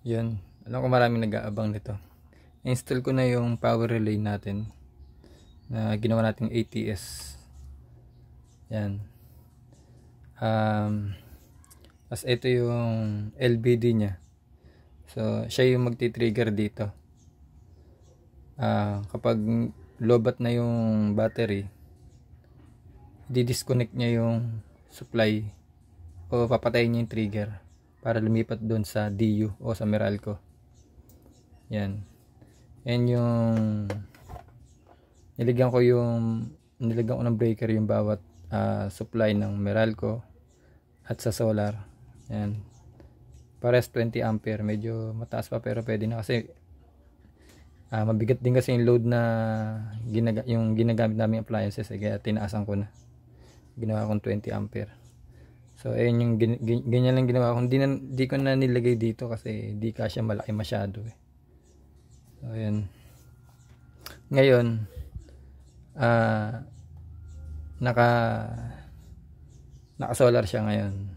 Yun, alam ko maraming nag-aabang nito. Install ko na yung power relay natin na ginawa nating ATS. Yan. As ito yung LBD nya. So siya yung magti-trigger dito. Kapag lobat na yung battery, di-disconnect niya yung supply o papatayin niya yung trigger para lumipat doon sa DU o sa Meralco. Yan. Yan yung nilagyan ko ng breaker yung bawat supply ng Meralco at sa solar. Yan. Pares 20 ampere. Medyo mataas pa pero pwede na kasi mabigat din kasi yung load na yung ginagamit namin appliances kaya tinaasan ko na. Ginawa kong 20 ampere. So ayun yung ganyan lang ginawa ko. Hindi ko na nilagay dito kasi di kasya, malaki masyado eh. So ayun. Ngayon naka solar siya ngayon.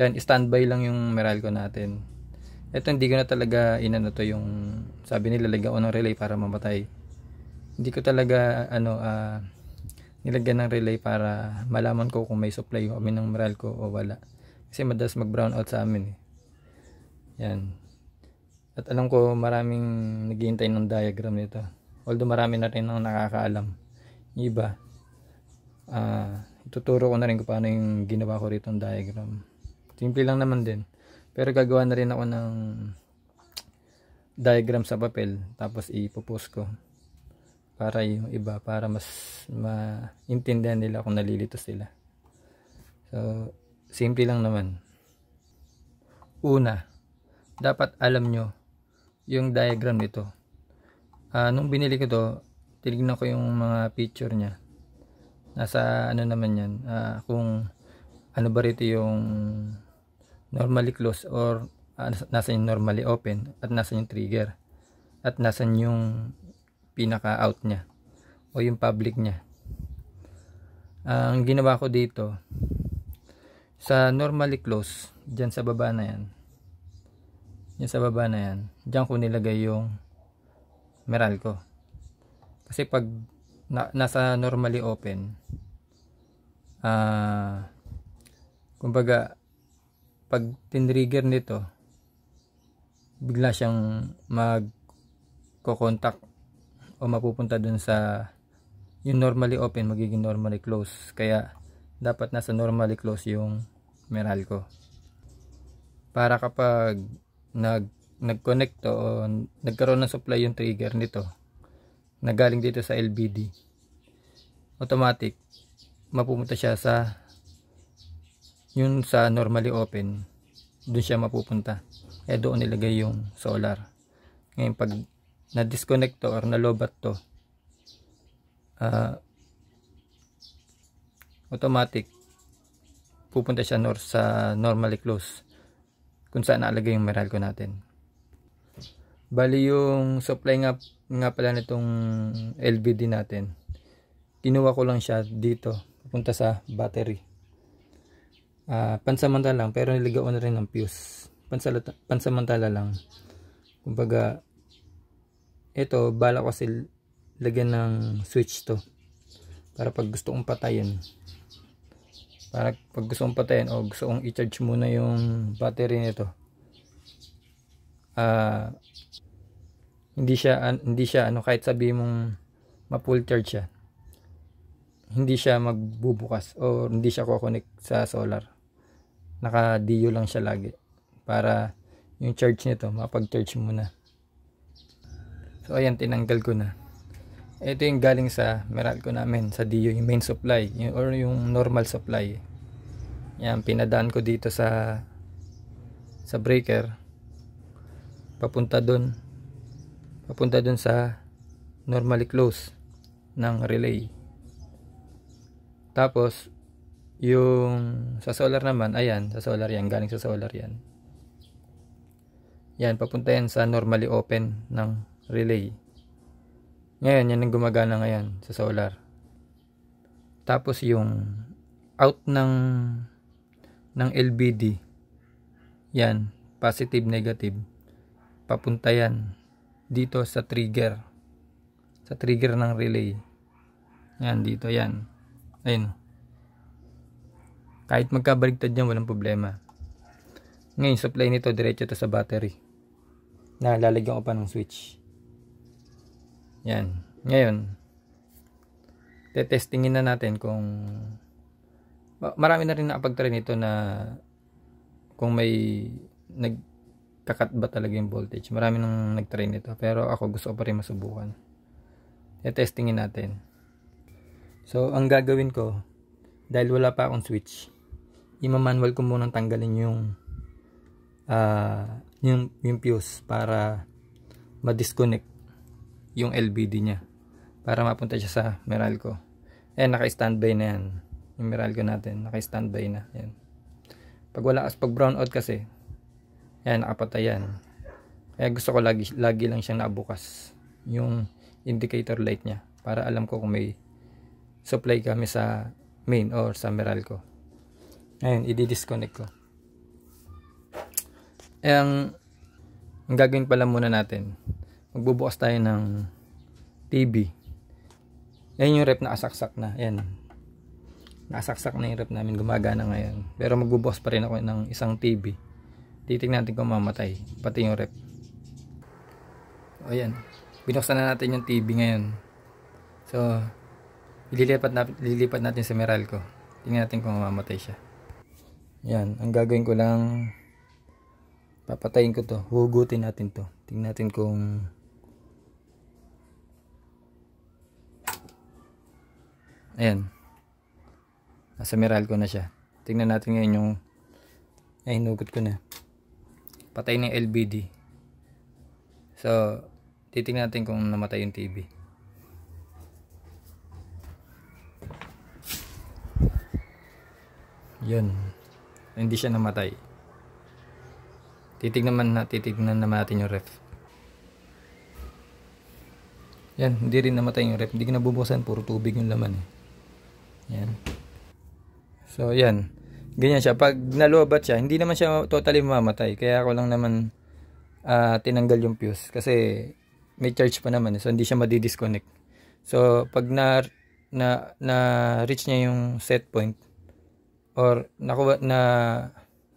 Yan, standby lang yung Meralco natin. Ito hindi ko na talaga inano to, yung sabi nila lagyan ko ng relay para mamatay. Hindi ko talaga nilagyan ng relay para malaman ko kung may supply kami ng Meralco o wala. Kasi madalas mag brown out sa amin eh. Yan. At alam ko maraming naghihintay ng diagram nito. Although marami na rin ang nakakaalam. Yung iba, tuturo ko na rin kung paano yung ginawa ko rito ng diagram. Simple lang naman din. Pero gagawa na rin ako ng diagram sa papel. Tapos ipopost ko. Para yung iba, para mas maintindihan nila kung nalilito sila. So, simple lang naman. Una, dapat alam nyo yung diagram nito. Nung binili ko to, tinignan ko yung mga picture nya. Nasa ano naman yan, kung ano ba rito yung normally close or nasa yung normally open at nasa yung trigger at nasa yung pinaka out nya o yung public nya. Ang ginawa ko dito sa normally close, dyan sa baba na yan, dyan ko nilagay yung Meralco. Kasi pag nasa normally open, kumbaga pag tinrigger nito, bigla siyang magko-contact o mapupunta dun sa yung normally open, magiging normally close. Kaya dapat nasa normally close yung Meralco para kapag nag-connect to o nagkaroon ng supply yung trigger nito na galing dito sa LBD, automatic mapupunta siya sa yung sa normally open, doon siya mapupunta. Kaya doon nilagay yung solar. Ngayon pag na-disconnect to or na-lobat to, automatic pupunta siya sa normally close kung saan nalagay yung Meralco natin. Bali yung supply nga pala nitong LBD natin, kinuha ko lang siya dito pupunta sa battery. Pansamantala lang, pero niligaw na rin ng fuse. Pansamantala lang. Kumbaga ito, bala ko kasi lagyan ng switch to para pag gusto kong patayin, o gusto kong i-charge muna yung battery nito, hindi siya kahit sabi mong ma-full charge siya, hindi siya magbubukas o hindi siya kukonek sa solar. Naka-DU lang siya lagi para yung charge nito mapag-charge muna. So ayan, tinanggal ko na. Ito yung galing sa Meralco namin, sa DU, yung main supply or yung normal supply. Yan, pinadaan ko dito sa breaker papunta dun sa normally close ng relay. Tapos yung sa solar naman, ayan, sa solar yan, galing sa solar yan. Yan, papunta yan sa normally open ng relay. Ngayon, yan ang gumagana ngayon sa solar. Tapos yung out ng LBD, yan, positive, negative. papunta yan dito sa trigger ng relay. Yan, dito yan. Ayun. Kahit magkabaligtad yan, walang problema. Ngayon, supply nito diretso to sa battery. Lalagyan ko pa ng switch. Yan. Ngayon, testingin na natin kung marami na rin nakapag-try nito na kung may nagkakat ba talaga yung voltage. Marami nang nag-try nito, pero ako gusto ko pa rin masubukan. Testingin natin. So, ang gagawin ko, dahil wala pa akong switch, ima-manual ko munang tanggalin yung fuse para ma-disconnect yung LVD nya para mapunta siya sa Meralco. Naka-standby na yan yung Meralco natin, naka-standby na yan. Pag brown out kasi yan, nakapatay yan. Kaya gusto ko lagi lang siyang nakabukas yung indicator light nya para alam ko kung may supply kami sa main or sa Meralco. Ngayon, i-disconnect ko. Ang gagawin pala muna natin, magbubukas tayo ng TV. Yan yung rep na asaksak na. Yan. Nasaksak na yung rep namin, gumagana ngayon. Pero magbubukas pa rin ako ng isang TV. Titignan natin kung mamatay, pati yung rep. O yan. Binuksan na natin yung TV ngayon. So, lilipat natin sa Meralco. Tingnan natin kung mamatay siya. Yan, ang gagawin ko lang, papatayin ko to, hugutin natin to. Tingnan natin kung ayan, nasa Meralco na siya. Tingnan natin ngayon yung hinugot ko na. Patay ng LVD. So, titingnan natin kung namatay yung TV. Yun. Hindi siya namatay. Titignan naman natin yung ref. Yan, hindi rin namatay yung ref. Hindi ko nabubuksan, puro tubig yung laman eh. Yan. So, yan. Ganyan siya. Pag nalubat siya, hindi naman siya totally mamamatay. Kaya ako lang naman tinanggal yung fuse. Kasi may charge pa naman. So, hindi siya madi-disconnect. So, pag na-reach niya yung set point, or nakuha na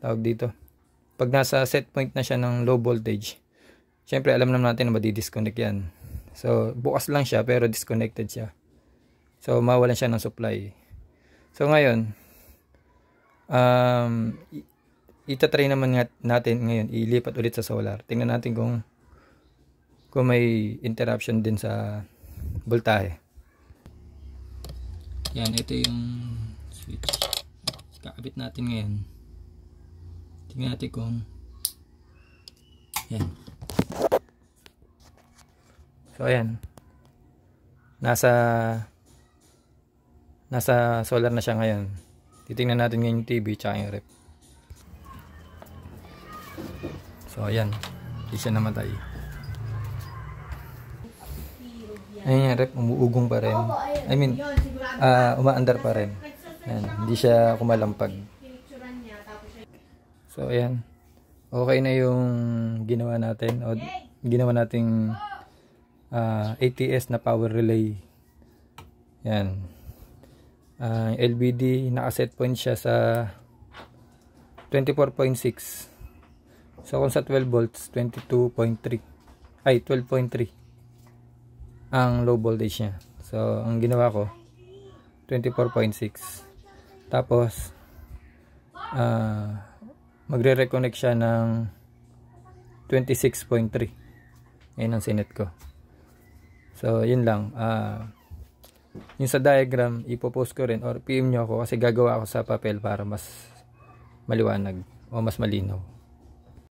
tawag dito, pag nasa set point na siya ng low voltage, syempre alam naman natin na madi-disconnect yan. So bukas lang siya pero disconnected siya, so mawalan siya ng supply. So ngayon itatry naman natin ngayon ilipat ulit sa solar. Tingnan natin kung may interruption din sa voltahe. Yan, ito yung switch. Kakabit natin ngayon. Tingnan natin kung yan. So ayan. Nasa solar na siya ngayon. Titingnan natin ngayon yung TV tsaka yung rep. So ayan. Hindi siya namatay. Ayan yung rep. Umuugong pa rin. I mean, umaandar pa rin. Ayan, hindi siya kumalampag. So ayan, okay na yung ginawa natin, o ginawa nating ATS na power relay. Yan, LVD naka-set point siya sa 24.6. So kung sa 12 volts 22.3 ay 12.3 ang low voltage niya. So ang ginawa ko 24.6. Tapos magre-reconnect siya ng 26.3. Ayun ang sinet ko. So yun lang. Yung sa diagram ipopost ko rin or PM nyo ako kasi gagawa ako sa papel para mas maliwanag o mas malinaw.